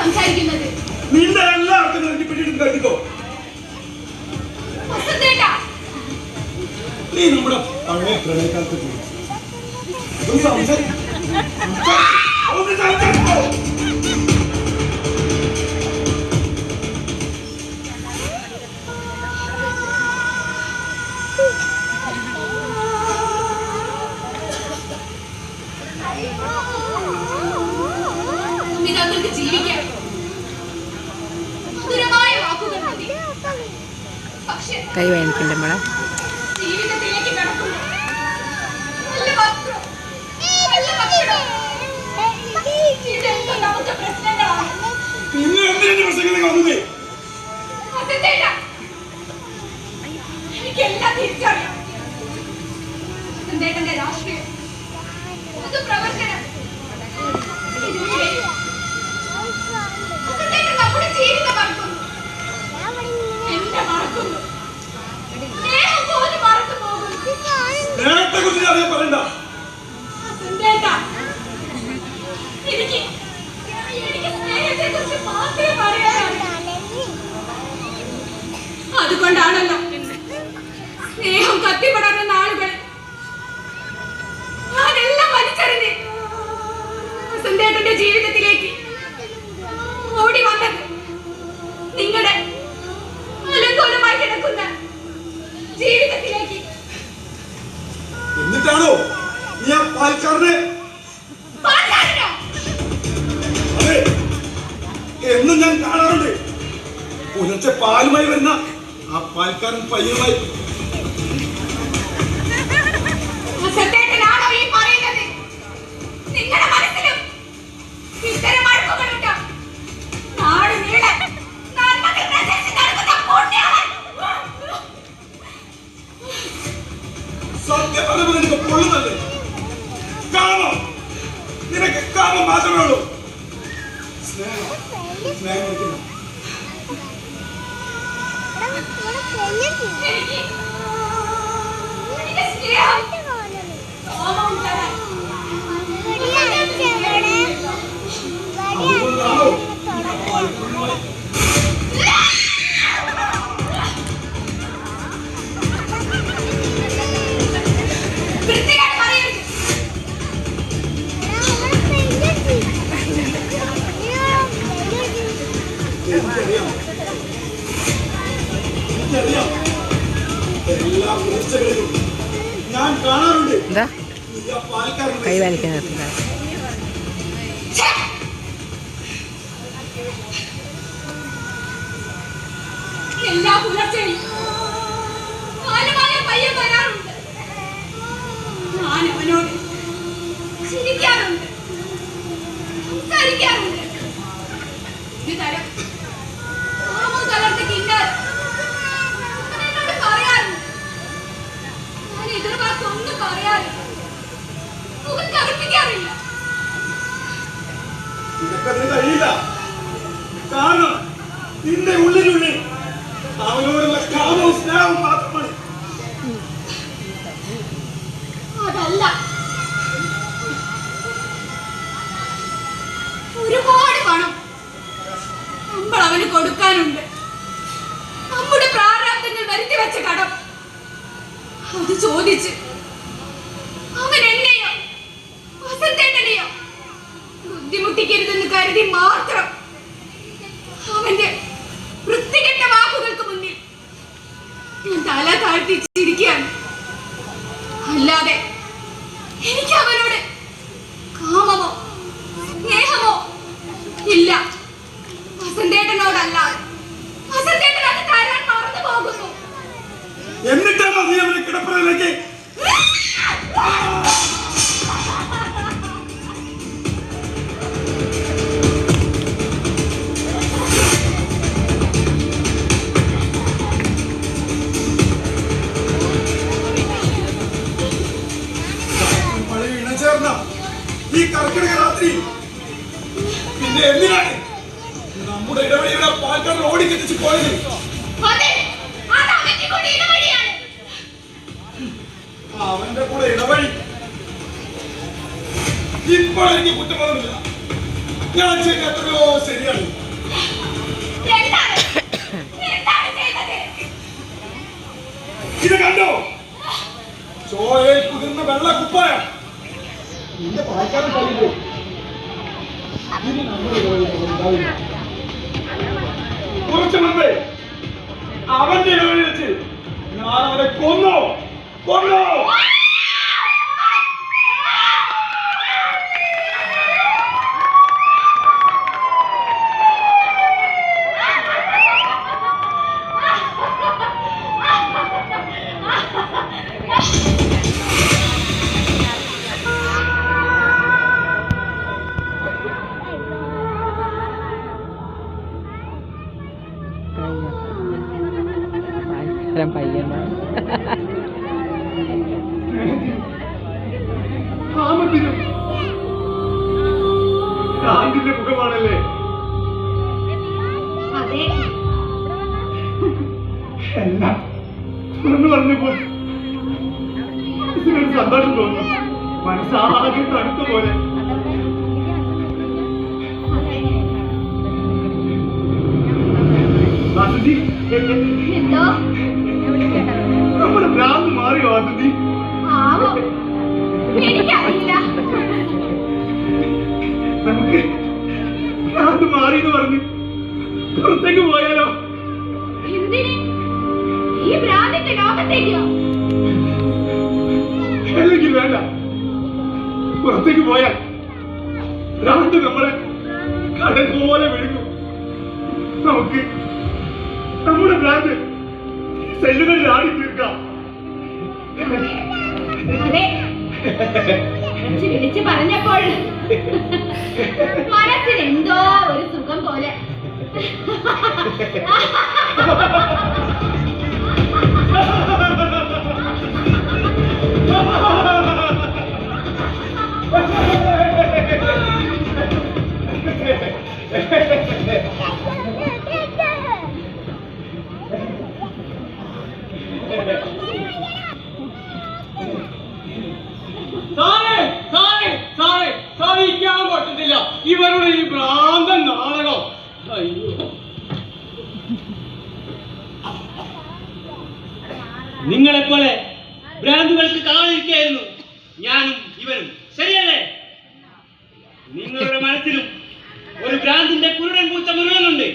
സംസാരിക്കുന്നത്? നിന്റെ എല്ലാ അർത്ഥങ്ങളും എനിക്ക് പിന്നീട് കരുതിക്കോ. നീ നമ്മുടെ പഴയ പ്രണയക്കാലത്ത് പോയി ജീവിക്കാൻ വാക്കുകൾ മതി. പക്ഷേ കൈ വേദനിക്കണ്ട മോളെ. ജീവിതത്തിലേക്ക് കടക്കുന്നു. നല്ല വസ്ത്രം, നല്ല ഭക്ഷണം, ഇതെന്താ നമുക്ക് പ്രശ്നങ്ങളാണ്. പിന്നെ എന്തിനാ പ്രശ്നങ്ങളൊക്കെ വന്നത്? എനിക്കെല്ലാം തിരിച്ചറിയാം. വസന്തേട്ടന്റെ രാഷ്ട്രീയം, പ്രവർത്തനം, നമ്മുടെ ജീവിതം മറക്കുന്നു. എന്നെ മറക്കുന്നു. സ്നേഹം പോലും മറന്നു പോകുന്നു. സ്നേഹത്തെ കുറിച്ച് അറിയാൻ പറയണ്ട. എനിക്ക് സ്നേഹത്തെ കുറിച്ച് മാത്രമേ പറയാനുള്ളൂ. അതുകൊണ്ടാണല്ലോ സ്നേഹം കത്തിപ്പടർന്ന നാളുകൾ ഞാനെല്ലാം വലിച്ചെറിഞ്ഞ് വസന്തേട്ടന്റെ ജീവിതത്തിലേക്ക് ഓടി വന്നത്. നിങ്ങളുടെ അലങ്കോലമായി കിടക്കുന്ന ജീവിതത്തിലേക്ക്. എന്നിട്ടാണോ നീ ആ പാൽക്കാരനെ? അതെ, എന്നും ഞാൻ കാണാറുണ്ട്. പുലർച്ചെ പാലുമായി വരുന്ന ആ പാൽക്കാരൻ പയ്യനുമായി. വസന്തേട്ടനാണോ ഈ പറയുന്നത്? നിങ്ങളുടെ മനസ്സിലും ഇത്തരം അഴുക്കുകളുണ്ടോ? നാട് നീളെ നന്മകൾ പ്രചരിച്ച് നടക്കുന്ന പുണ്യവൻ. സത്യം പറയുമ്പോൾ നിനക്ക് പൊള്ളുന്നല്ലേ? കാമം, നിനക്ക് കാമം മാത്രമേ ഉള്ളൂ. സ്നേഹം സ്നേഹം ഞാൻ കാണാറുണ്ട്. എന്താ കൈ വലിക്കാൻ നിർത്തില്ല. എല്ലാ പുലർച്ചയും പയ്യൻ വരാറുണ്ട്. ഞാൻ അവനോട് ചിരിക്കാറുണ്ട്, സംസാരിക്കാറുണ്ട്. ഒരു തരം കാമം കലർന്ന കിന്നാരം എന്നോട് പറയാറുണ്ട്. ഞാൻ എതിർവാക്കൊന്നും പറയാറില്ല, മുഖം കറുപ്പിക്കാറില്ല. നിനക്കതിന് കഴിയില്ല. കാരണം നിന്റെ ഉള്ളിനുള്ളിൽ അവനോടുള്ള കാമവും സ്നേഹവും മാത്രമാണ്. അതല്ല, ഒരുപാട് പണം നമ്മൾ അവന് കൊടുക്കാനുണ്ട്. നമ്മുടെ പ്രാരാബ്ദങ്ങൾ വരുത്തി വെച്ച കടം അത് ചോദിച്ച് അവൻ എന്നെയോ വസന്തേട്ടനെയോ ബുദ്ധിമുട്ടിക്കരുതെന്ന് കരുതി മാത്രം അവന്റെ വൃത്തികെട്ട വാക്കുകൾക്ക് മുന്നിൽ ഞാൻ തല താഴ്ത്തി ചിരിക്കുകയാണ്. അല്ലാതെ എനിക്ക് അവനോട് കാമമോ സ്നേഹമോ ഇല്ല. വസന്തേട്ടനോടല്ലാതെ. വസന്തേട്ടൻ അത് തരാൻ മറന്നു പോകുന്നു. എന്നിട്ടാണോ നീ അവനെ കിടപ്പറയിലേക്ക്? ഈ കർക്കിടക രാത്രി പിന്നെ എന്തിനാണ് നമ്മുടെ ഇടവഴിയുടെ പാൽക്കാരൻ ഓടിക്കെത്തിച്ച് പോയത്? അവന്റെ കൂടെ ഇടവഴി. ഇപ്പോൾ എനിക്ക് കുറ്റം പറഞ്ഞില്ല. ഞാൻ ചെയ്ത എത്രയോ ശരിയാണ്. എന്താണ് എന്താണ് ചെയ്തത്? ഇത് കണ്ടോ? ചോരയിൽ കുതിർന്ന വെള്ള കുപ്പായം. നിന്റെ പാൽക്കാരൻ കഴിയില്ലേ? ഇനി നമ്മുടെ ഉണ്ടാവില്ല. കുറച്ചു മുമ്പേ അവന്റെ ഇടവഴി വെച്ച് ഞാൻ അവനെ കൊന്നു. പയ്യന്മാർ ഗാന്ധിന്റെ മുഖമാണല്ലേ? അതെ. എല്ലാം തുറന്നു പറഞ്ഞപ്പോൾ മനസ്സിനൊരു സന്തോഷം തോന്നുന്നു. മനസ്സാകെ തണുത്ത പോലെ. വാസന്തി, എന്തോ നമ്മുടെ ഭ്രാന്ത് മാറിയോ വാസന്തി? ആവോ എനിക്കറിയില്ല. നമുക്ക് ഭ്രാന്ത് മാറിയെന്ന് പറഞ്ഞ് പുറത്തേക്ക് പോയാലോ? എന്തിന്? ഈ ഭ്രാന്തിന്റെ ലോകത്തേക്കോ? അല്ലെങ്കിൽ വേണ്ട. പുറത്തേക്ക് പോയാൽ ഭ്രാന്ത് നമ്മളെ കടൽ പോലെ വിഴുങ്ങും. നമുക്ക് നമ്മുടെ ഭ്രാന്ത് സെല്ലുകളിൽ ആടി തീർക്കാം. അതെ, വിളിച്ച് പറഞ്ഞപ്പോൾ മനസ്സിന് എന്തോ ഒരു സുഖം പോലെ. പറ്റുന്നില്ല ഇവരുടെ ഈ ഭ്രാന്തൻ നാടകം. അയ്യോ, നിങ്ങളെപ്പോലെ ഭ്രാന്തുകൾക്ക് താഴെയിരിക്കായിരുന്നു ഞാനും ഇവരും, ശരിയല്ലേ? നിങ്ങളുടെ മനസ്സിലും ഒരു ഭ്രാന്തിന്റെ കുരുടൻ പൂച്ച മുരുകനുണ്ട്.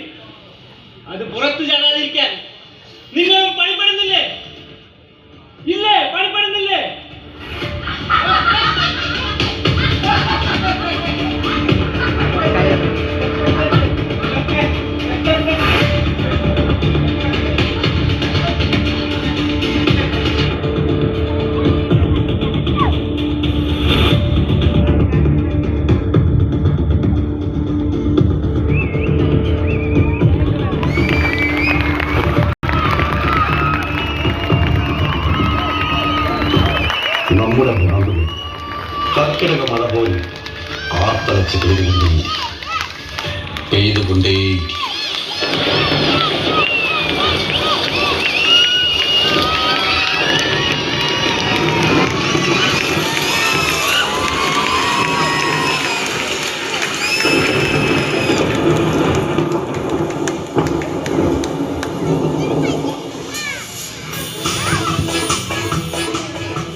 അത് പുറത്തു ചാടാതിരിക്കാൻ നിങ്ങൾ പണിപ്പെടുന്നില്ലേ? ഇല്ലേ? പണിപ്പെടുന്നില്ലേ? നമ്മുടെ ഭ്രാന്തുകൾ കർക്കിടക മഴ പോലെ ആർത്തലച്ച് പെയ്തുകൊണ്ടേ.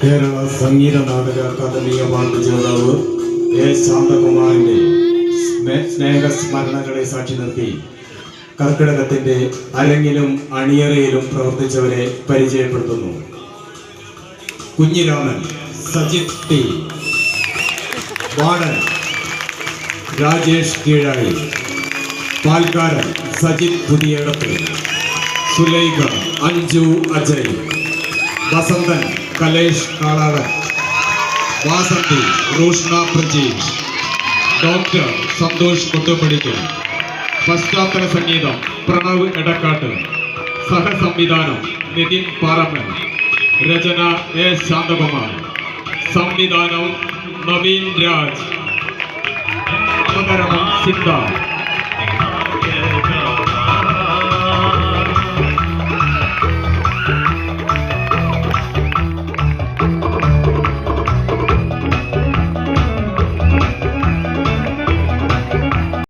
കേരള സംഗീത നാടക അക്കാദമി അവാർഡ് ജേതാവ് എ ശാന്തകുമാറിന്റെ സ്നേഹസ്മരണകളെ സാക്ഷി നിർത്തി കർക്കിടകത്തിന്റെ അരങ്ങിലും അണിയറയിലും പ്രവർത്തിച്ചവരെ പരിചയപ്പെടുത്തുന്നു. കുഞ്ഞിരാമൻ, സജിത് ടി, വാർഡൻ രാജേഷ് കീഴാഴി, പാൽക്കാരൻ സജിത് പുതിയടത്ത്, സുലൈഖ അഞ്ജു അജയ്, വസന്തൻ കലേഷ് കാളാടൻ, വാസന്തി റോഷ്ന പ്രജീഷ്, ഡോക്ടർ സന്തോഷ് കൊട്ടുപടിക്കൽ, പശ്ചാത്തല സംഗീതം പ്രണവ് എടക്കാട്ട്, സഹസംവിധാനം നിതിൻ പാറമ്മൻ, രചന എ ശാന്തകുമാർ, സംവിധാനം നവീൻ രാജ്, അവതരണം സിദ്ധാർത്ഥ്.